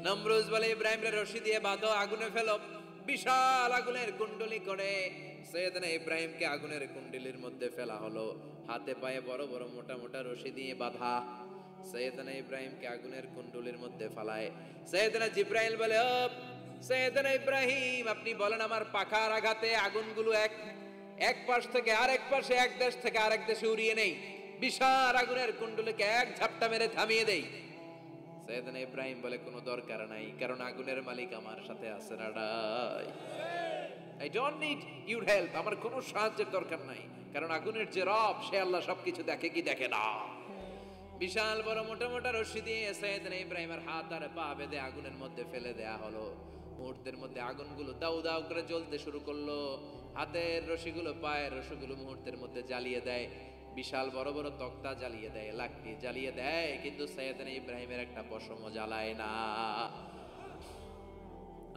নমরুদ বলে ইব্রাহিমরে রশি দিয়ে বাঁধো, আগুনে ফেলো। বিশাল আগুনের কুণ্ডলি করে সৈয়দনা ইব্রাহিমকে আগুনের কুণ্ডলির মধ্যে ফেলা হলো। হাতে পায়ে বড় বড় মোটা মোটা রশি দিয়ে বাঁধা সৈয়দনা ইব্রাহিমকে আগুনের কুণ্ডলির মধ্যে ফালায়। সৈয়দনা জিব্রাইল বলে, ও সৈয়দনা ইব্রাহিম, আপনি বলেন আমার পাখার আঘাতে আগুনগুলো এক পাশ থেকে আরেক পাশে, এক দেশ থেকে আরেক দেশে উড়িয়ে নেই, বিশাল আগুনের কুণ্ডলিকে এক ঝাপটা মেরে থামিয়ে দেই। সৈয়দনা ইব্রাহিম বলে, কোনো দরকার নাই, কারণ আগুনের মালিক আমার সাথে আছে। I don't need your help, আমার কোনো সাহায্যের দরকার নাই, কারণ আগুনের যে রব সে আল্লাহ সবকিছু দেখে কি দেখে না। বিশাল বড় মোটা মোটা রশি দিয়ে সৈয়দনা ইব্রাহিমের হাত আর পা বেঁধে আগুনের মধ্যে ফেলে দেয়া হলো। মুহূর্তের মধ্যে আগুনগুলো দাউ দাউ করে জ্বলতে শুরু করলো। হাতের রশিগুলো পায়ের রশিগুলো মুহূর্তের মধ্যে জ্বালিয়ে দেয়। বিশাল বড় বড় তক্তা জ্বালিয়ে দেয়, লাকড়ি জ্বালিয়ে দেয়, কিন্তু সৈয়দনা ইব্রাহিমের একটা পশমও জ্বালায় না।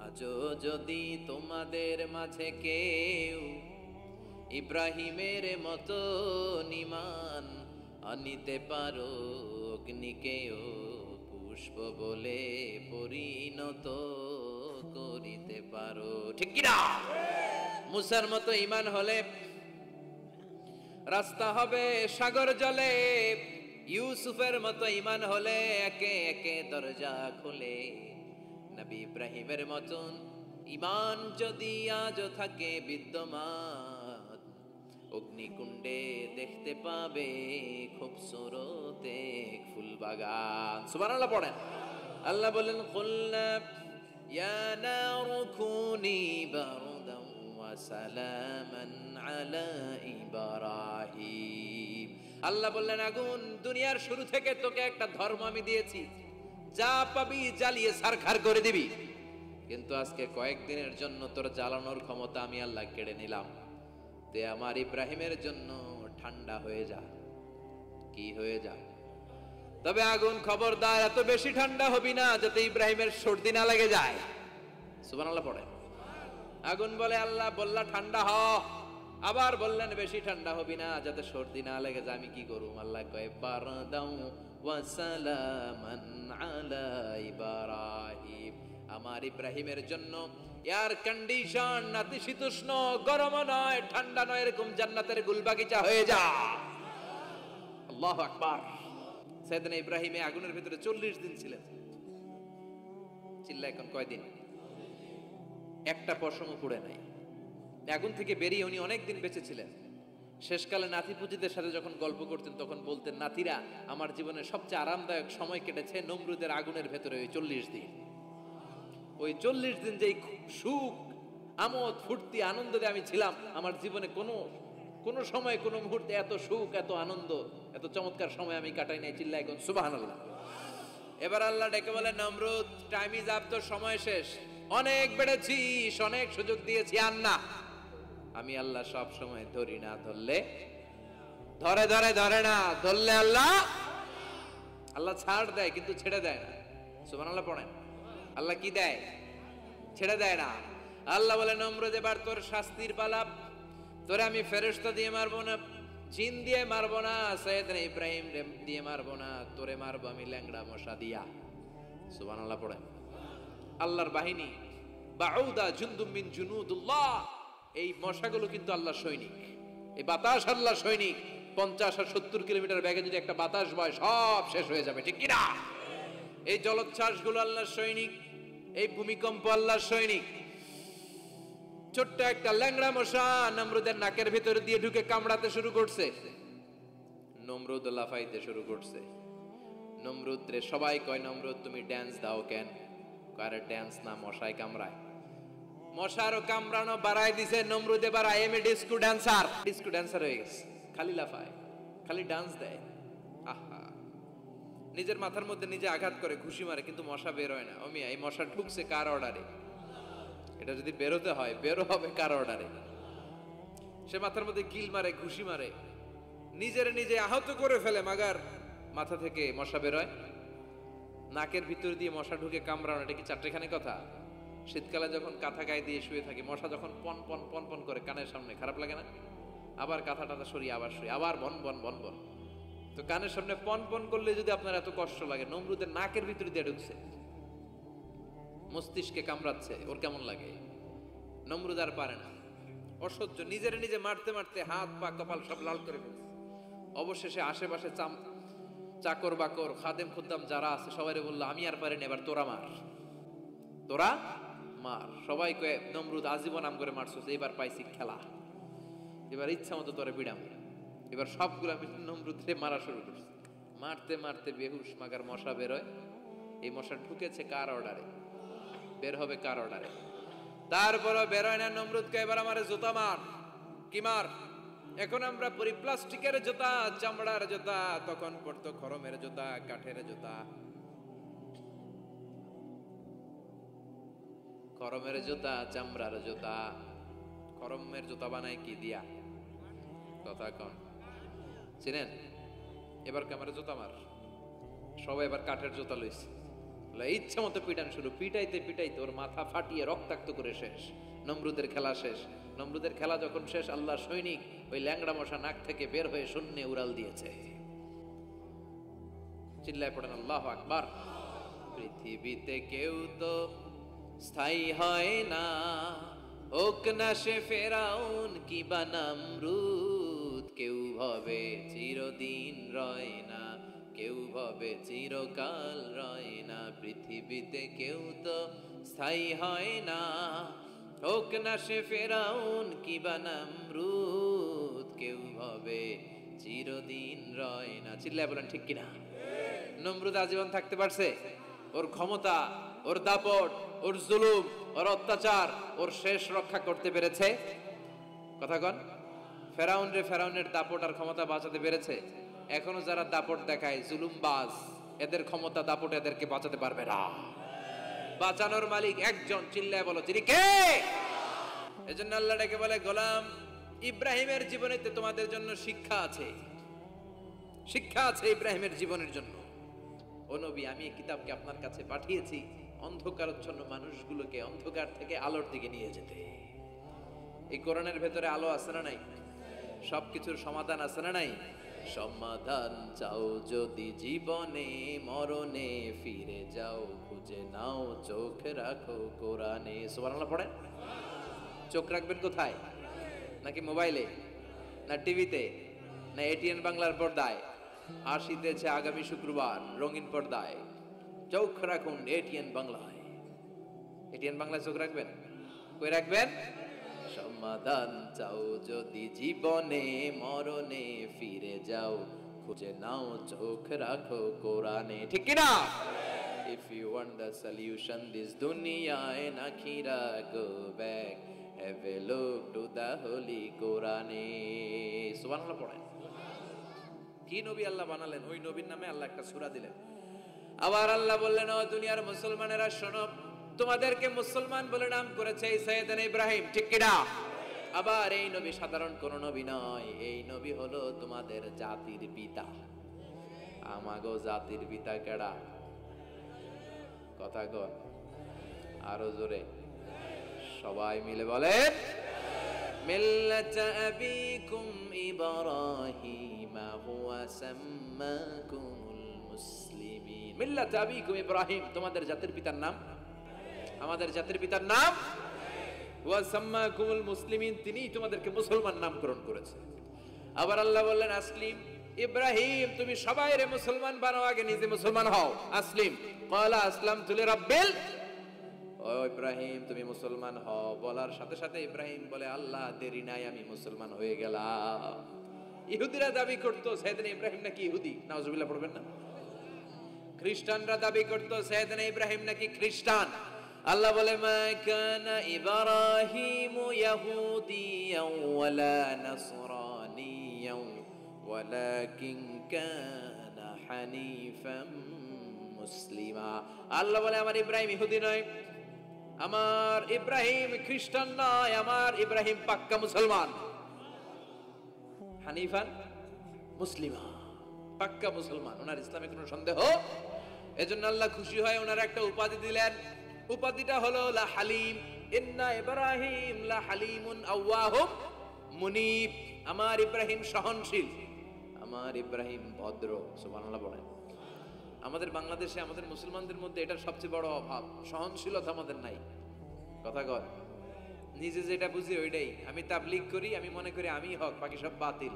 আজও যদি তোমাদের মাঝে কেউ ইব্রাহিমের মতো ঈমান আনিতে পারো, অগ্নিকেও পুষ্প বলে পরিণত করিতে পারো, ঠিক কি না? মুসার মতো ঈমান হলে রাস্তা হবে সাগর জলে, ইউসুফের মতো ঈমান হলে একে একে দরজা খুলে। নবী ইব্রাহিমের মতন ঈমান যদি আজও থাকে বিদ্যমান, অগ্নিকুণ্ডে দেখতে পাবে খুবসুরত এক ফুল বাগান। সুবহানাল্লাহ পড়েন। আল্লাহ বলেন, কুলনা ইয়া নারু কুনি বারদান ওয়া সালামান আলা ইব্রাহিম। আল্লাহ বললেন, আগুন, দুনিয়ার শুরু থেকে তোকে একটা ধর্ম আমি দিয়েছি, যা পাবি জ্বালিয়ে ছারখার করে দিবি, কিন্তু আজকে কয়েকদিনের জন্য তোর জ্বালানোর ক্ষমতা আমি আল্লাহ কেড়ে নিলাম। তে আমার ইব্রাহিমের জন্য ঠান্ডা হয়ে যা। কি হয়ে যা? তবে আগুন খবরদার এত বেশি ঠান্ডা হবি না যাতে ইব্রাহিমের সর্দি না লেগে যায়। সুবহানাল্লাহ পড়ে। আগুন বলে, আল্লাহ বললা ঠান্ডা হ, আবার বললেন বেশি ঠান্ডা হবি না যাতে সর্দি না লেগে যায়। আমি কি করুম? আল্লাহ কয়, বারদাউ ওয়া সালামান আলা ইব্রাহিম। আমার ইব্রাহিমের জন্য এয়ার কন্ডিশন, নাতিশীতোষ্ণ, গরম নয় ঠান্ডা নয়, এরকম জান্নাতের গুলবাগিচা হয়ে যা। আল্লাহু আকবার। সাইয়েদনা ইব্রাহিম আগুনের ভিতরে 40 দিন ছিলেন। চিল্লা এখন কয়দিন? একটা পশমও পুড়ে নাই। আগুন থেকে বেরিয়ে উনি অনেক দিন বেঁচে ছিলেন। শেষকালে নাতিপুতিদের সাথে যখন গল্প করতেন তখন বলতেন, নাতিরা, আমার জীবনের সবচেয়ে আরামদায়ক সময় কেটেছে নমরুদের আগুনের ভেতরে ওই 40 দিন। ওই 40 দিন যেই সুখ, আমোদ, ফুর্তি, আনন্দে আমি ছিলাম, আমার জীবনে কোনো সময় কোনো মুহূর্তে এত সুখ, এত আনন্দ, এত চমৎকার সময় আমি কাটাই নাই। চিল্লা এখন সুবহানাল্লাহ। এবার আল্লাহ ডেকে বলে, নমরুদ, টাইম ইজ আপ, তোর সময় শেষ, অনেক বেড়েছিস, অনেক সুযোগ দিয়েছি, আর না। আমি আল্লাহ সব সময় ধরি না, ধরলে ধরে না, ধরলে আল্লাহ ছাড় দেয় কিন্তু ছেড়ে দেয় না। সুবহানাল্লাহ পড়েন। আল্লাহ কি দেয়? ছেড়ে দেয় না। আল্লাহ বলে, নমরুদ, এবার তোর শাস্তির পালা। তোরে আমি ফেরেশতা দিয়ে মারবো না, জিন দিয়ে মারবো না, সাইয়েদনা ইব্রাহিম দিয়ে মারবো না, তোরে মারবো আমি ল্যাংড়া মশা দিয়া। সুবহানাল্লাহ পড়েন। আল্লাহর বাহিনী, বাউদা জুনদুম মিন জুনুদুল্লাহ, এই মশাগুলো কিন্তু আল্লাহর সৈনিক। এই বাতাস আল্লাহর সৈনিক। 50 আর 70 কিলোমিটার বেগে যদি একটা বাতাস বয়, সব শেষ হয়ে যাবে, ঠিক কি না? এই জলোচ্ছ্বাসগুলো আল্লাহর সৈনিক, এই ভূমিকম্প আল্লাহর সৈনিক। ছোট্ট একটা ল্যাংড়া মশা নমরুদের নাকের ভিতরে দিয়ে ঢুকে কামড়াতে শুরু করছে। নমরুদ লাফাইতে শুরু করছে। নমরুদ রে সবাই কয়, নমরুদ তুমি ড্যান্স দাও কেন? কারে ড্যান্স না, মশায় কামড়ায়। মশারও কামড়ানো বাড়াই দিছে নমরুদ। এবার I M A disco dancer হয়ে গেছে। খালি লাফায়, খালি ডান্স দেয়। আহা, নিজের মাথার মধ্যে নিজে আঘাত করে, ঘুষি মারে, কিন্তু মশা বের হয় না। অমিয়া, এই মশা ঢুকছে কার অর্ডারে? এটা যদি বেরোতে হয়, বেরো হবে কার অর্ডারে? সে মাথার মধ্যে কিল মারে, ঘুষি মারে, নিজে আহত করে ফেলে, মাগার মাথা থেকে মশা বের হয়। নাকের ভিতর দিয়ে মশা ঢুকে কামড়ানো, এটা কি চারটেখানি কথা? শীতকালে যখন কাঁথা গায়ে দিয়ে শুয়ে থাকি, মশা যখন পন পন পন পন করে কানের সামনে, খারাপ লাগে না? আবার কাঁথা টাথা সরিয়ে আবার শুয়ে, আবার বন বন বন বন। তো কানের সামনে পন পন করলে যদি আপনার এত কষ্ট লাগে, নমরুদের নাকের ভিতর দিয়ে ঢুকছে। মস্তিষ্কে কামড়াচ্ছে, ওর কেমন লাগে? নমরুদ আর পারে না, অসহ্য, নিজের নিজে মারতে মারতে হাত পা কপাল সব লাল করে ফেলছে। অবশেষে আশেপাশে চাকর বাকর খাদেম খুদ্দাম যারা আছে সবাই বললো, আমি আর পারিনি, এবার তোরা মার, তোরা মার। সবাই কয়ে, নমরুদ আজীবন নাম করে মারছিস, এবার পাইছি খেলা, এবার ইচ্ছা মতো তোরে বিড়াম। এবার সবগুলা নমরুদরে মারা শুরু করছে। মারতে মারতে বেহুশ মাগার মশা বেরোয়। এই মশা ঢুকেছে কার অর্ডারে, বের হবে কার অর্ডারে? তারপরও বেরোয় না। নমরুদকে এবার আমারে জুতা মার। কি মার? এখন আমরা পরি প্লাস্টিকের জুতা, চামড়ার জুতা, তখন পড়তো খরমের জুতা, কাঠের জুতা। খরমের জুতা, চামড়ার জুতা। খরমের জুতা বানায় কি দিয়া? কথা কন, চিনেন? এবার ক্যামেরা জুতা মার। সবাই এবার কাঠের জুতা লইছে, ইচ্ছা মতো পিটান শুরু। পিটাইতে পিটাইতে ওর মাথা ফাটিয়ে রক্তাক্ত করে শেষ। নমরুদের খেলা শেষ। নমরুদের খেলা যখন শেষ, আল্লাহর সৈনিক ওই ল্যাংড়া মশা নাক থেকে বের হয়ে শূন্যে উড়াল দিয়েছে। চিল্লায় পড়েন আল্লাহু আকবার। পৃথিবীতে কেউ তো স্থায়ী হয় না, হোক না সে ফেরাউন কিবা নমরুদ। কেউ ভাবে চিরদিন রয় না, কেউ ভাবে চিরকাল রয় না। পৃথিবীতে কেউ তো স্থায়ী হয় না, হোক না সে ফেরাউন কিবা নমরুদ। কেউ ভাবে চিরদিন রয় না। চিল্লায় বলেন ঠিক কিনা? নমরুদ আজীবন থাকতে পারছে? ওর ক্ষমতা, ওর দাপট, ওর জুলুম, ওর অত্যাচার, ওর শেষ রক্ষা করতে পেরেছে? কথা কন। ফেরাউন রে ফেরাউনের দাপট আর ক্ষমতা বাঁচাতে পেরেছে? এখনো যারা দাপট দেখায়, জুলুমবাজ, এদের ক্ষমতা দাপট এদেরকে বাঁচাতে পারবে না। বাঁচানোর মালিক একজন। চিল্লায় বলো, তিনি কে? এজন্য আল্লাহ ডেকে বলে, গোলাম ইব্রাহিমের জীবনেতে তোমাদের জন্য শিক্ষা আছে, শিক্ষা আছে ইব্রাহিমের জীবনের জন্য। ও নবী, আমি এই কিতাবকে আপনার কাছে পাঠিয়েছি অন্ধকারাচ্ছন্ন মানুষগুলোকে অন্ধকার থেকে আলোর দিকে নিয়ে যেতে। এই কোরআনের ভেতরে আলো আছে না নাই? সবকিছুর সমাধান আছে না নাই? সমাধান চাও যদি জীবনে, মরণে ফিরে যাও, খুঁজে নাও, চোখ রাখো কোরআনে। সুবহানাল্লাহ পড়েন। চোখ রাখবেন কোথায়? নাকি মোবাইলে, না টিভিতে, না এটিএন বাংলার পর্দায়? আসিতেছে আগামী শুক্রবার রঙিন পর্দায়, চোখ রাখুন এটিএন বাংলায়। এটিএন বাংলায় চোখ রাখবেন? কই রাখবেন? সমাধান চাও যদি জীবনে, মরণে ফিরে যাও, খুঁজে নাও, চোখ রাখো কোরআনে। ঠিক কি না? If you want the solution this dunya and akhirah, go back, have a look to the holy Quran. সুবহানাল্লাহ পড়েন। কি নবী আল্লাহ বানালেন, ওই নবীর নামে আল্লাহ একটা সূরা দিলেন। আবার আল্লাহ বললেন, ও দুনিয়ার মুসলমানেরা শোনো, তোমাদেরকে মুসলমান বলে নাম করেছে সাইয়েদনা ইব্রাহিম। ঠিক কি না? আবার এই নবী সাধারণ কোন নবী নয়, এই নবী হলো তোমাদের জাতির পিতা। আমাগো জাতির পিতা কেডা? কথা কর আরো জোরে, সবাই মিলে বলেন, মিল্লাত আবিকুম ইব্রাহিম হুয়া সাম্মাকুমুল মুসলিমিন। মিল্লাত আবিকুম ইব্রাহিম, তোমাদের জাতির পিতার নাম, আমাদের জাতির পিতার নাম ওয়া সাম্মাকুমুল মুসলিমিন, তিনিই তোমাদেরকে মুসলমান নামকরণ করেছে। আবার আল্লাহ বললেন, আসলিম ইব্রাহিম, তুমি সবাইরে মুসলমান বানাও, আগে নিজে মুসলমান হও। আসলিম ক্বালা আসলামতু লিরাব্বিল, ও ইব্রাহিম তুমি মুসলমান হও। বলার সাথে সাথে ইব্রাহিম বলে, আল্লাহ দেরি নাই, আমি মুসলমান হয়ে গেলাম। ইহুদিরা দাবি করতো সাইয়েদনা ইব্রাহিম নাকি ইহুদি, নাউজুবিল্লাহ পড়বেন না? খ্রিস্টানরা দাবি করতো সাইয়েদনা ইব্রাহিম নাকি খ্রিস্টান। আল্লাহ বলে, মা কানা ইব্রাহিমু ইয়াহুদিয়াও ওয়ালা নাসরানিয়াও ওয়ালাকিন কানা হানিফাম মুসলিমা। আল্লাহ বলে, আমার ইব্রাহিম ইহুদি নয়, আমার ইব্রাহিম খ্রিস্টান নয়, আমার ইব্রাহিম পাক্কা মুসলমান। হানিফান মুসলিমা, পাক্কা মুসলমান, ওনার ইসলামে কোনো সন্দেহ। এজন্য আল্লাহ খুশি হয়, ওনার একটা উপাধি দিলেন। উপাধিটা হলো লা হালিম। ইন্না ইব্রাহিম লা হালিমুন আওয়াহুম মুনিব। আমার ইব্রাহিম সহনশীল, আমার ইব্রাহিম ভদ্র। সুবহানাল্লাহ বলেন। আমাদের বাংলাদেশে আমাদের মুসলমানদের মধ্যে এটার সবচেয়ে বড় অভাব, সহনশীলতা আমাদের নাই। কথা কর, নিজে যেটা বুঝি ওইটাই। আমি তাবলীগ করি, আমি মনে করি আমি হক, বাকি সব বাতিল।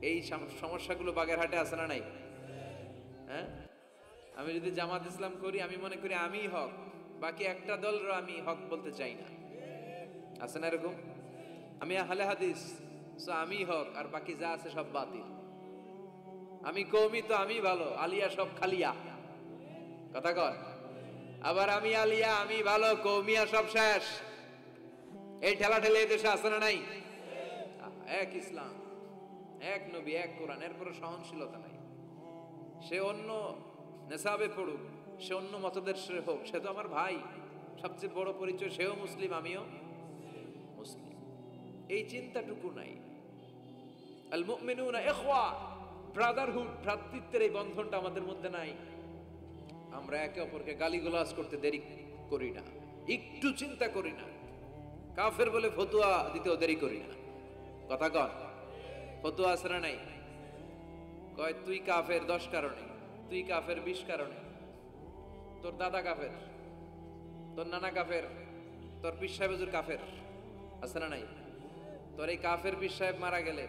এই সমস্যাগুলো বাগেরহাটে আছে না নাই? হ্যাঁ, আমি যদি জামাত ইসলাম করি, আমি মনে করি আমি হক, বাকি একটা দলরা আমি হক বলতে চাই না। আছে না এরকম? আমি আহলে হাদিস, সো আমি হক, আর বাকি যা আছে সব বাতিল। আমি কওমি, তো আমি ভালো, আলিয়া সব খালিয়া। কথা কর। আবার আমি আলিয়া, আমি ভালো, কওমিয়া সব শেষ। এই ঠেলা ঠেলে এই দেশে আছে না নাই? এক ইসলাম, এক নবী, এক কোরআন, এরপর সহনশীলতা নাই। সে অন্য নেশাবে পড়ুক, সে অন্য মতদর্শে হোক, সে তো আমার ভাই। সবচেয়ে বড় পরিচয়, সেও মুসলিম, আমিও মুসলিম। এই চিন্তাটুকু নাই। আল মুমিনুনা ইখওয়া, ব্রাদারহুড, ভ্রাতৃত্বের এই বন্ধনটা আমাদের মধ্যে নাই। আমরা একে অপরকে গালিগালাজ করতে দেরি করি না, একটু চিন্তা করি না। কাফের বলে ফতুয়া দিতেও দেরি করি না। কথা কন, ফতুয়া আছে না নাই? কয় তুই কাফের 10 কারণে, তুই কাফের 20 কারণে, তোর দাদা কাফের, তোর নানা কাফের, তোর পীর সাহেব হুজুর কাফের। আছে না নাই? তোর এই কাফের পীর সাহেব মারা গেলে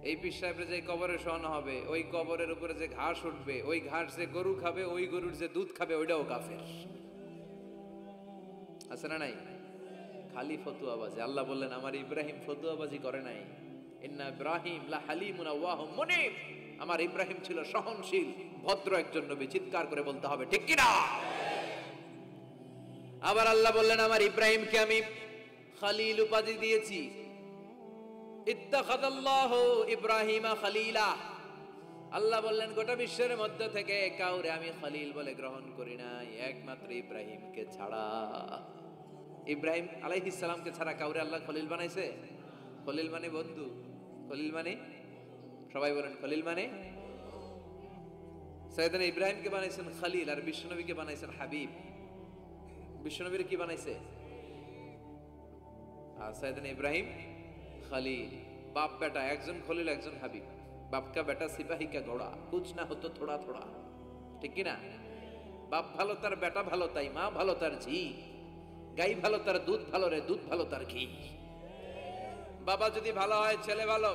এই পীর সাহেবের যে কবরে শোয়ানো হবে, ওই কবরের উপরে যে ঘাস উঠবে, ওই ঘাস যে গরু খাবে, ওই গরুর যে দুধ খাবে, ওইটাও কাফের। আছে না নাই? খালি ফতুয়াবাজি। আল্লাহ বললেন আমার ইব্রাহিম ফতুয়াবাজি করে নাই। ইন্না ইব্রাহিম লা হালিমুন আওয়াহুম মুনিব, আমার ইব্রাহিম ছিল সহনশীল, ভদ্র একজন নবী। চিৎকার করে বলতে হবে ঠিক কি না? আবার আল্লাহ বললেন আমার ইব্রাহিমকে আমি খলিল উপাধি দিয়েছি। ইত্তাখাযাল্লাহু ইব্রাহিমা খলিলা। আল্লাহ বললেন গোটা বিশ্বের মধ্যে থেকে কাউরে আমি খলিল বলে গ্রহণ করি নাই, একমাত্র ইব্রাহিমকে ছাড়া। ইব্রাহিম আলাইহিস সালামকে ছাড়া কাউরে আল্লাহ খলিল বানাইছে? খলিল মানে বন্ধু, খলিল মানে, সবাই বলেন খলিল মানে। সাইয়েদনা ইব্রাহিমকে বানাইছেন খলিল, আর বিশ্বনবীকে বানাইছেন হাবিব। বিশ্বনবীর কি বানাইছে? আর সাইয়েদনা ইব্রাহিম খলিল। বাপ বেটা, একজন খলিল একজন হাবিব। বাপ কা বেটা সিপাহী কা ঘোড়া, কুছ না হতো থোড়া থোড়া। ঠিক কি না? বাপ ভালো তার বেটা ভালো, তাই মা ভালো তার ঝি। গাই ভালো তার দুধ ভালো রে, দুধ ভালো তার ঘি। বাবা যদি ভালো হয় ছেলে ভালো,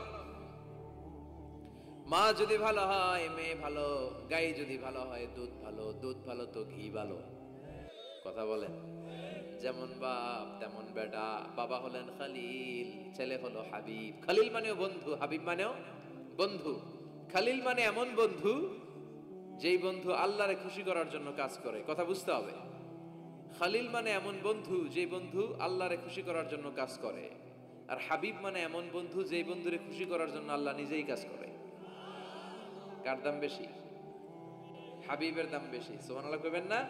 মা যদি ভালো হয় মেয়ে ভালো, গাই যদি ভালো হয় দুধ ভালো, দুধ ভালো তো ঘি ভালো। কথা বলেন। যেমন বাপ তেমন বেটা। বাবা হলেন খলিল, ছেলে হলো হাবিব। খলিল মানেও বন্ধু, হাবিব মানেও বন্ধু। খলিল মানে এমন বন্ধু যেই বন্ধু আল্লাহরে খুশি করার জন্য কাজ করে। কথা বুঝতে হবে। খলিল মানে এমন বন্ধু যেই বন্ধু আল্লাহরে খুশি করার জন্য কাজ করে। আর হাবিব মানে এমন বন্ধু যেই বন্ধুরে খুশি করার জন্য আল্লাহ নিজেই কাজ করে। কার দাম বেশি? হাবিবের দাম বেশি। সুবহানাল্লাহ কইবেন না?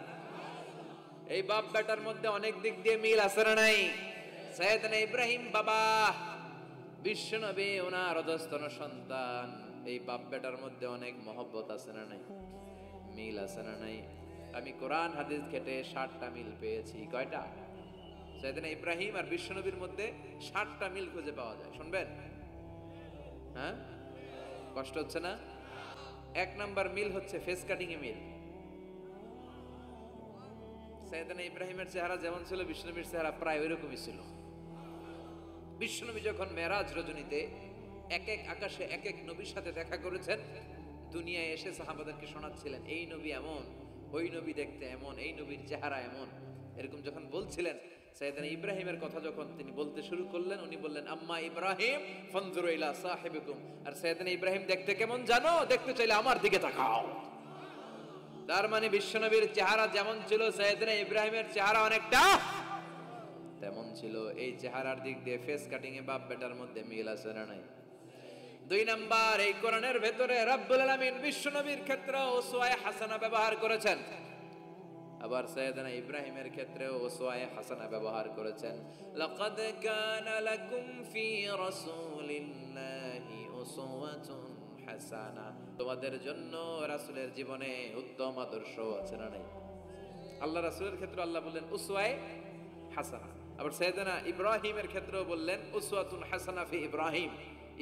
এই বাপ বেটার মধ্যে অনেক দিক দিয়ে মিল আছে না নাই? সাইয়েদনা ইব্রাহিম বাবা, বিশ্বনবী ওনার অধস্তন সন্তান। এই বাপ বেটার মধ্যে অনেক মহব্বত আছে না নাই? মিল আছে না নাই? আমি কোরআন হাদিস ঘেটে 60টা মিল পেয়েছি। কয়টা? সাইয়েদনা ইব্রাহিম আর বিশ্বনবীর মধ্যে 60টা মিল খুঁজে পাওয়া যায়। শুনবেন? হ্যাঁ, কষ্ট হচ্ছে না? 1 নাম্বার মিল হচ্ছে ফেস কাটিং এ মিল। সাইয়েদনা ইব্রাহিমের চেহারা যেমন ছিল, বিশ্বনবীর চেহারা প্রায় ওইরকমই ছিল। বিশ্বনবী যখন মেরাজ রজনীতে এক এক আকাশে এক এক নবীর সাথে দেখা করেছেন, দুনিয়ায় এসে সাহাবাদেরকে শোনাচ্ছিলেন এই নবী এমন, ওই নবী দেখতে এমন, এই নবীর চেহারা এমন। এরকম যখন বলছিলেন, সাইয়েদনা ইব্রাহিমের কথা যখন তিনি বলতে শুরু করলেন, উনি বললেন আম্মা ইব্রাহিম ফানজুরু ইলা সাহিবিকুম। আর সাইয়েদনা ইব্রাহিম দেখতে কেমন জানো? দেখতে চাইলে আমার দিকে তাকাও। তার মানে বিশ্বনবীর চেহারা যেমন ছিল, সাইয়েদনা ইব্রাহিমের চেহারা অনেকটা তেমন ছিল। এই চেহারার দিক দিয়ে ফেস কাটিং এ বাপ বেটার মধ্যে মিল আছে না নাই? 2 নাম্বার, এই কোরআনের ভেতরে রব্বুল আলামিন বিশ্বনবীর ক্ষেত্রে উসওয়ায়ে হাসানা ব্যবহার করেছেন। আবার সাইয়েদনা ইব্রাহিমের ক্ষেত্রেও উসওয়ায়ে হাসানা ব্যবহার করেছেন। লাকাদ কানা লাকুম ফি রাসূলিল্লাহি উসওয়াতুন হাসানা। তোমাদের জন্য রাসূলের জীবনে উত্তম আদর্শ আছে না নাই? আল্লাহ রাসূলের ক্ষেত্রে আল্লাহ বললেন উসওয়ায়ে হাসানা। আবার সাইয়েদনা ইব্রাহিমের ক্ষেত্রেও বললেন উসওয়াতুন হাসানা ফি ইব্রাহিম।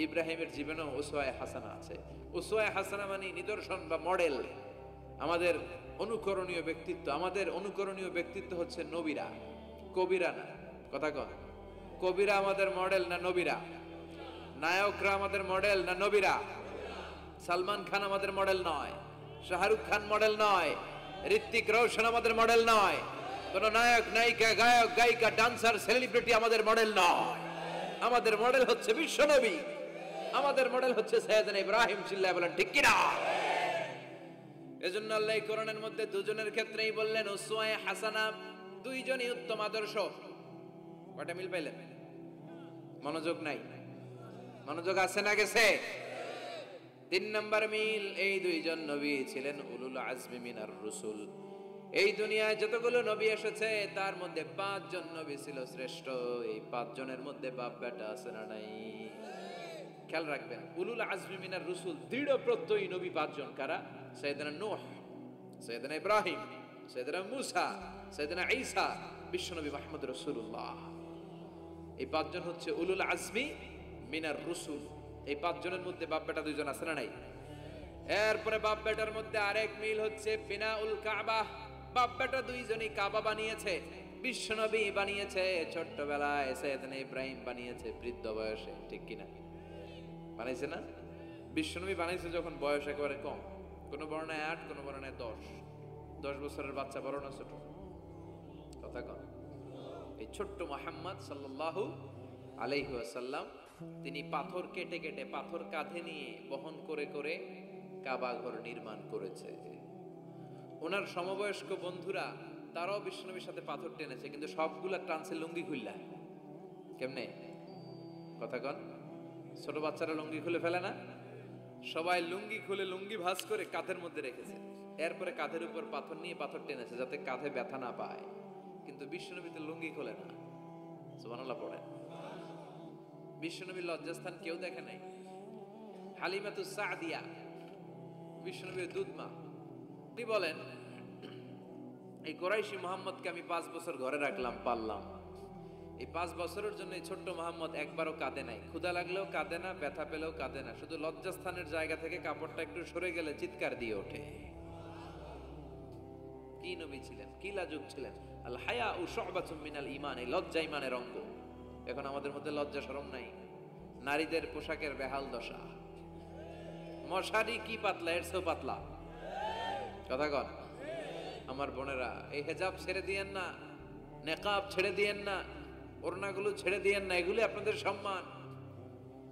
ইব্রাহিমের জীবনেও উসওয়ায়ে হাসানা আছে। উসওয়ায়ে হাসানা মানে নিদর্শন বা মডেল, আমাদের অনুকরণীয় ব্যক্তিত্ব। আমাদের অনুকরণীয় ব্যক্তিত্ব হচ্ছে নবীরা, কবিরা না। কথা কন, কবিরা আমাদের মডেল না নবীরা? নায়করা আমাদের মডেল না নবীরা? সালমান খান আমাদের মডেল নয়, শাহরুখ খান মডেল নয়, ঋত্বিক রোশন আমাদের মডেল নয়, কোন নায়ক নায়িকা গায়ক গায়িকা ডান্সার সেলিব্রিটি আমাদের মডেল নয়। আমাদের মডেল হচ্ছে বিশ্বনবী, আমাদের মডেল হচ্ছে সাইয়েদনা ইব্রাহিম। চিল্লায় বলেন ঠিক কিনা? এজন্য আল্লাহ কোরআনের মধ্যে দুজনের ক্ষেত্রেই বললেন উসওয়ায়ে হাসানা, দুইজনই উত্তম আদর্শ। কয়টা মিল পাইলেন? মনোযোগ নাই? মনোযোগ আছে না গেছে? 3 নাম্বার মিল, এই দুইজন নবী ছিলেন উলুল আজমি মিনার রসুল। এই দুনিয়ায় যতগুলো নবী এসেছে তার মধ্যে 5 জন নবী ছিল শ্রেষ্ঠ। এই 5 জনের মধ্যে বাপ বেটা আছে না নাই? খেয়াল রাখবেন, উলুল আজমি মিনার রসুল দৃঢ় প্রত্যয়ী নবী 5 জন। কারা? সাইয়েদনা নূহ, সাইয়েদনা ইব্রাহিম, সাইয়েদনা মূসা, সাইয়েদনা ঈসা, বিশ্বনবী মুহাম্মদ রাসূলুল্লাহ। এই 5 জন হচ্ছে উলুল আজমি মিনার রসুল। এই 5 জনের মধ্যে বাপ বেটা 2 জন আছে না নাই? এরপরে বাপ বেটার মধ্যে আরেক মিল হচ্ছে বিনাউল কাবা। বাপ বেটা 2 জনই কাবা বানিয়েছে। বিশ্বনবী বানিয়েছে ছোট্টবেলায়, সাইয়েদনা ইব্রাহিম বানিয়েছে বৃদ্ধ বয়সে। ঠিক কিনা? বানাইছে না? বিশ্বনবী বানাইছে যখন বয়স একেবারে কম। কোন বর্ণায় 8, কোন বর্ণায় 10। 10 বছরের বাচ্চা, বড় না ছোট? কথা কন। এই ছোট্ট মুহাম্মদ সাল্লাল্লাহু আলাইহি ওয়াসাল্লাম তিনি পাথর কেটে কেটে, পাথর কাঁধে নিয়ে বহন করে করে কাবা ঘর নির্মাণ করেছে। ওনার সমবয়স্ক বন্ধুরা তারাও বিশ্বনবীর সাথে পাথর টেনেছে, কিন্তু সবগুলা টানছে লুঙ্গি খুললা। কেমনে? কথা কন। ছোট বাচ্চারা লুঙ্গি খুলে ফেলে না? সবাই লুঙ্গি খুলে লুঙ্গি ভাঁজ করে কাঁধের মধ্যে রেখেছে। এরপরে কাঁধের উপর পাথর নিয়ে পাথর টেনেছে যাতে কাঁধে ব্যথা না পায়। কিন্তু বিশ্বনবী তো লুঙ্গি খোলে না। সুবহানাল্লাহ পড়েন। বিশ্বনবীর লজ্জাস্থান কেউ দেখে নাই। হালিমাতুস সাদিয়া বিশ্বনবীর দুধমা, তিনি বলেন এই কুরাইশি মুহাম্মদকে আমি 5 বছর ঘরে রাখলাম, পাললাম। এই 5 বছরের জন্য এই ছোট্ট মুহাম্মদ একবারও কাঁদে নাই। ক্ষুধা লাগলেও কাঁদে না, ব্যথা পেলেও কাঁদে না। শুধু লজ্জাস্থানের জায়গা থেকে কাপড়টা একটু সরে গেলে চিৎকার দিয়ে ওঠে। কি নবী ছিলেন, কি লাজুক ছিলেন। আল হায়া ও শুবাতুম মিনাল ঈমান, এই লজ্জা ঈমানের অঙ্গ। এখন আমাদের মধ্যে লজ্জা শরম নাই। নারীদের পোশাকের বেহাল দশা। মশারি কি পাতলা, এর চেয়েও পাতলা। কথা কন। আমার বোনেরা, এই হেজাব ছেড়ে দিয়েন না, নেকাব ছেড়ে দিয়েন না, ওড়নাগুলো ছেড়ে দিয়েন না। এগুলো আপনাদের সম্মান,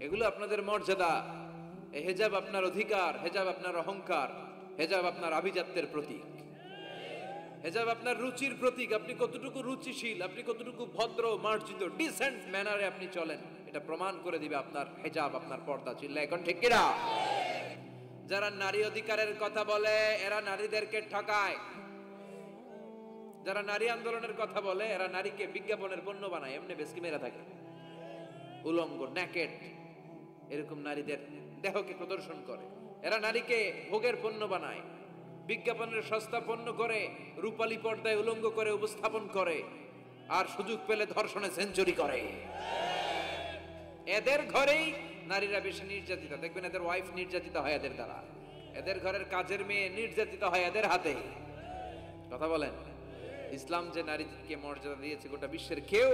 এগুলো আপনাদের মর্যাদা। এই হেজাব আপনার অধিকার, হেজাব আপনার অহংকার, হেজাব আপনার আভিজাত্যের প্রতীক, হেজাব আপনার রুচির প্রতীক। আপনি কতটুকু রুচিশীল, আপনি কতটুকু ভদ্র মার্জিত ডিসেন্ট ম্যানারে আপনি চলেন, এটা প্রমাণ করে দিবে আপনার হেজাব, আপনার পর্দা। চিল্লা এখন ঠিক কিনা? যারা নারী অধিকারের কথা বলে এরা নারীদেরকে ঠকায়। যারা নারী আন্দোলনের কথা বলে এরা নারীকে বিজ্ঞাপনের পণ্য বানায়, এমনি বেশি মেরা থাকে। উলঙ্গ, নেকেড, এরকম নারীদের দেহকে প্রদর্শন করে। এরা নারীকে ভোগের পণ্য বানায়, বিজ্ঞাপনের সস্তা পণ্য করে, রূপালী পর্দায় উলঙ্গ করে উপস্থাপন করে, আর সুযোগ পেলে ধর্ষণে সেঞ্চুরি করে। এদের ঘরেই নারীরা বেশি নির্যাতিত। দেখবেন এদের ওয়াইফ নির্যাতিত হয় এদের দ্বারা, এদের ঘরের কাজের মেয়ে নির্যাতিত হয় এদের হাতে। কথা বলেন। ইসলাম যে নারীকে মর্যাদা দিয়েছে, গোটা বিশ্বের কেউ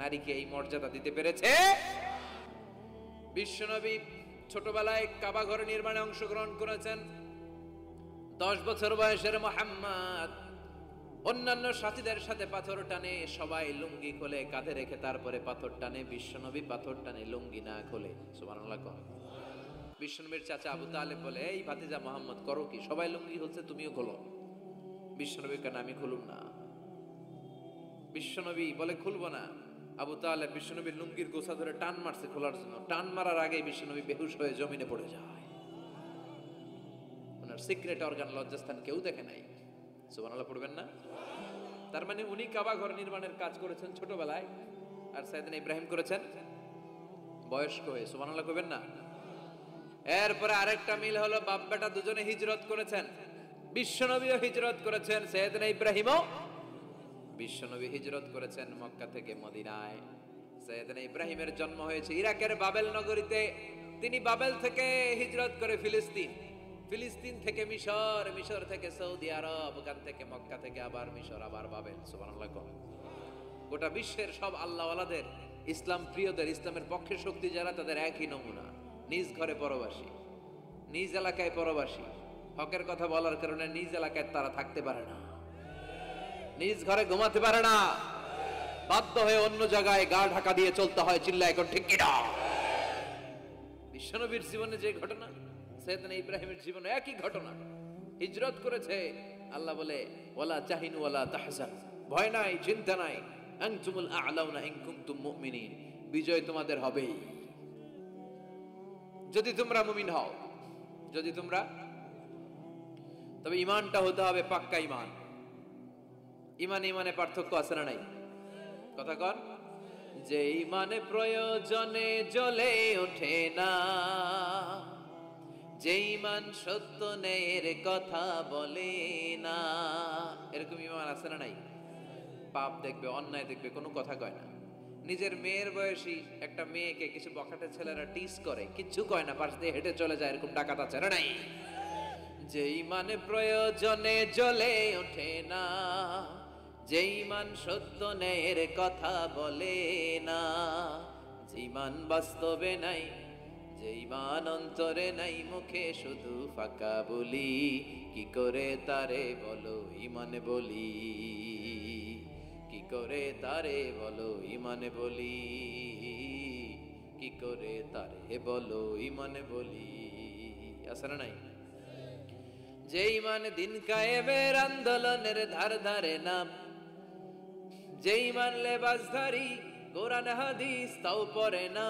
নারীকে এই মর্যাদা দিতে পেরেছে? বিশ্বনবী ছোটবেলায় কাবা ঘর নির্মাণে অংশগ্রহণ করেছেন। 10 বছর বয়সের মুহাম্মদ অন্যান্য সাথীদের সাথে পাথর টানে, সবাই লুঙ্গি খোলে কাঁধে রেখে, তারপরে পাথর টানে। বিশ্বনবী পাথর টানে লুঙ্গি না খোলে। সুবহানাল্লাহ। বিশ্বনবীর চাচা আবু তালেব বলে, এই ভাতিজা মুহাম্মদ করো কি? সবাই লুঙ্গি খুলছে, তুমিও খোলো। বিশ্বনবী কেন? আমি খুলুম না। বিশ্বনবী বলে খুলবো না। আবু তালেব বিশ্বনবীর লুঙ্গির গোছা ধরে টান মারছে খোলার জন্য। টান মারার আগে বিশ্বনবী বেহুশ হয়ে জমিনে পড়ে যায়। ওনার সিক্রেট অর্গান, লজ্জাস্থান কেউ দেখে নাই। সুবহানাল্লাহ পড়বেন না? তার মানে উনি কাবা ঘর নির্মাণের কাজ করেছেন ছোটবেলায়, আর সাইয়েদনা ইব্রাহিম করেছেন বয়স্ক হয়ে। সুবহানাল্লাহ কইবেন না? এরপরে আরেকটা মিল হলো, বাপ বেটা দুজনে হিজরত করেছেন। বিশ্বনবীও হিজরত করেছেন, সাইয়েদনা ইব্রাহিমও। বিশ্বনবী হিজরত করেছেন মক্কা থেকে মদিনায়, সাইয়েদনা ইব্রাহিমের জন্ম হয়েছে ইরাকের বাবেল নগরীতে। তিনি বাবেল থেকে হিজরত করে ফিলিস্তিন, ফিলিস্তিন থেকে মিশর, মিশর থেকে সৌদি আরব, ওখান থেকে মক্কা থেকে আবার মিশর, আবার বাবেল। সুবহানাল্লাহ। গোটা বিশ্বের সব আল্লাহওয়ালাদের, ইসলাম প্রিয়দের, ইসলামের পক্ষে শক্তি যারা, তাদের একই নমুনা, নিজ ঘরে পরবাসী, নিজ এলাকায় পরবাসী। হকের কথা বলার কারণে নিজ এলাকায় তারা থাকতে পারে না, নিজ ঘরে ঘুমাতে পারে না, বাধ্য হয়ে অন্য জায়গায় গা ঢাকা দিয়ে চলতে হয়। চিল্লা এখন ঠিক কিনা? বিশ্বনবীর জীবনে যে ঘটনা, সাইয়েদনা ইব্রাহিমের জীবনে একই ঘটনা। হিজরত করেছে, আল্লাহ বলে ওয়ালা তাহিনু ওয়ালা তাহজান, ভয় নাই, চিন্তা নাই, আনতুমুল আ'লাউনা ইন কুনতুম মুমিনিন, বিজয় তোমাদের হবেই যদি তোমরা মুমিন হও, যদি তোমরা, তবে ঈমানটা হতে হবে পাক্কা ঈমান। ঈমান ঈমানে পার্থক্য আছে না নাই? কথা কন। যে ঈমানে প্রয়োজনে জ্বলে ওঠে না, যে ঈমান সত্য ন্যায়ের কথা বলে না, এরকম ঈমান আছে না নাই? পাপ দেখবে, অন্যায় দেখবে, কোনো কথা কয় না। নিজের মেয়ের বয়সী একটা মেয়েকে কিছু বখাটে ছেলেরা টিস করে, কিচ্ছু কয় না, পাশ দিয়ে হেঁটে চলে যায়, এরকম ডাকাত আছে না নাই? যে ঈমানে প্রয়োজনে জ্বলে ওঠে না, যে ঈমান সত্য ন্যায়ের কথা বলে না, যে ঈমান বাস্তবে নাই, যে ঈমান অন্তরে নাই, মুখে শুধু ফাঁকা বলি, কি করে তারে বলো ঈমান বলি, কি করে তারে বলো ঈমান বলি, কি করে তারে বলো ঈমান বলি। আছে না নাই? যে ঈমান দিন কায়েমের আন্দোলনের ধার ধারে না, যে ঈমান লেবাসধারী কোরআন হাদিস তাও পড়ে না,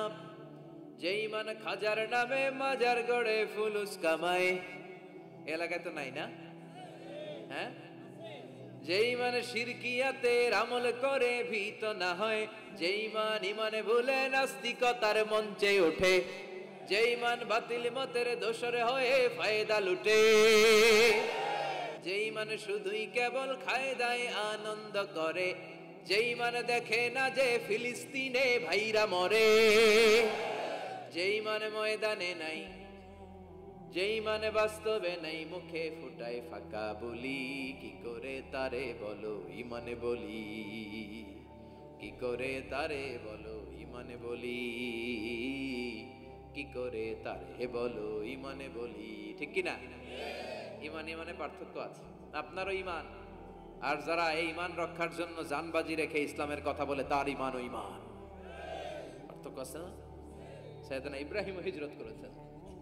যে ঈমান খাজার নামে মাজার গড়ে ফুলুস কামায়, এলাকায় তো নাই না? হ্যাঁ, যে ঈমান শিরকিয়াতের আমল করে ভীত না হয়, যে ঈমান ঈমানে ভুলে নাস্তিকতার মঞ্চে ওঠে, যে ঈমান বাতিল মতের দোসর হয়ে ফায়দা লুটে, যে ঈমান শুধুই কেবল খায় দায় আনন্দ করে, যে ঈমান দেখে না যে ফিলিস্তিনে ভাইরা মরে, যে ঈমান ময়দানে নাই, যে ঈমান বাস্তবে নাই, মুখে ফুটায় ফাঁকা বলি, কি করে তারে বলো ঈমানে বলি, কি করে তারে বলো ঈমানে বলি, কি করে তারে বলো ঈমানে বলি। ঠিক কি না? ঈমান ঈমানে পার্থক্য আছে। আপনারও ঈমান, আর যারা এই ঈমান রক্ষার জন্য জানবাজি রেখে ইসলামের কথা বলে, তার ঈমান ও ঈমান পার্থক্য আছে না? সাইয়েদনা ইব্রাহিম হিজরত করেছেন,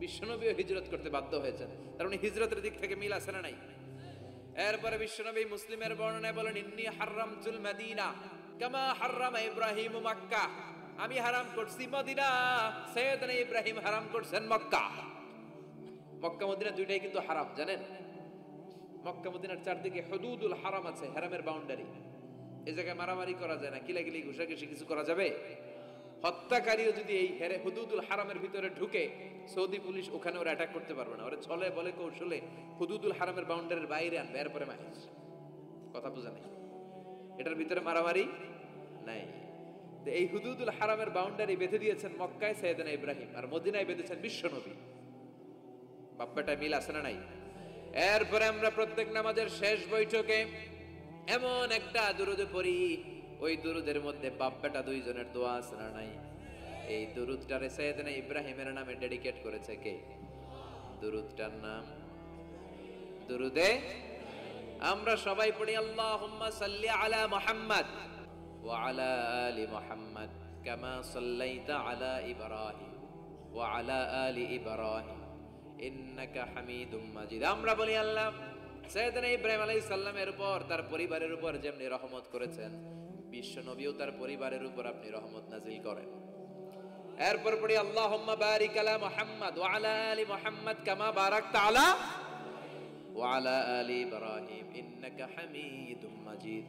বিশ্বনবীও হিজরত করতে বাধ্য হয়েছেন, কারণ হিজরতের দিক থেকে মিল আছে না নাই? এরপরে বিশ্বনবী মুসলিমের বর্ণনায় বলেন, ইন্নী হারামতুল মদিনা কামা হারামা ইব্রাহিম মক্কা, আমি হারাম করছি মদিনা, সাইয়েদনা ইব্রাহিম হারাম করছেন মক্কা। মক্কা মদিনা দুইটাই কিন্তু হারাম, জানেন? মক্কা মদিনার চারদিকে হুদুদুল হারাম আছে, হারামের বাউন্ডারি। এই জায়গায় মারামারি করা যায় না, কিলাকিলি ঘুষাঘুষি কিছু করা যাবে? হত্যাকারীও যদি এই হুদুদুল হারামের ভিতরে ঢুকে, সৌদি পুলিশ ওখানে ওরা অ্যাটাক করতে পারবে না, ওরা ছলে বলে কৌশলে হুদুদুল হারামের বাউন্ডারির বাইরে আনবে, এরপরে মাইজ। কথা বোঝা নেই? এটার ভিতরে মারামারি নাই। এই হুদুদুল হারামের বাউন্ডারি বেঁধে দিয়েছেন মক্কায় সাইয়েদনা ইব্রাহিম, আর মদিনায় বেঁধেছেন বিশ্বনবী। বাপ্পাটা মিল আছে না নাই? এরপরে আমরা প্রত্যেক নামাজের শেষ বৈঠকে এমন একটা দুরুদ পড়ি, ওই দুরুদের মধ্যে বাপ বেটা দুইজনের দোয়া আছে না নাই? এই দুরুদটারে সাইয়েদনা ইব্রাহিমের নামে ডেডিকেট করেছে কে? দুরুদটার নাম দুরুদে আমরা সবাই পড়ি, আল্লাহুম্মা সাল্লি আলা মুহাম্মাদ ওয়া আলা আলি মুহাম্মাদ কামা সাল্লাইতা আলা ইব্রাহিম ওয়া আলা আলি ইব্রাহিম ইন্নাকা হামিদুম মাজিদ। আমরা বলি, আল্লাহ সাইয়েদনা ইব্রাহিম আলাইহিস সালামের উপর, তার পরিবারের উপর যেমনি রহমত করেছেন, বিশ্ব নবীও তার পরিবারের উপর আপনি রহমত নাজিল করেন। এরপর পড়ি, আল্লাহুম্মা বারিক আলা মুহাম্মাদ ওয়া আলা আলি মুহাম্মাদ কামা বারাকতা আলা ওয়া আলা আলি ইব্রাহিম ইন্নাকা হামিদুম মাজিদ।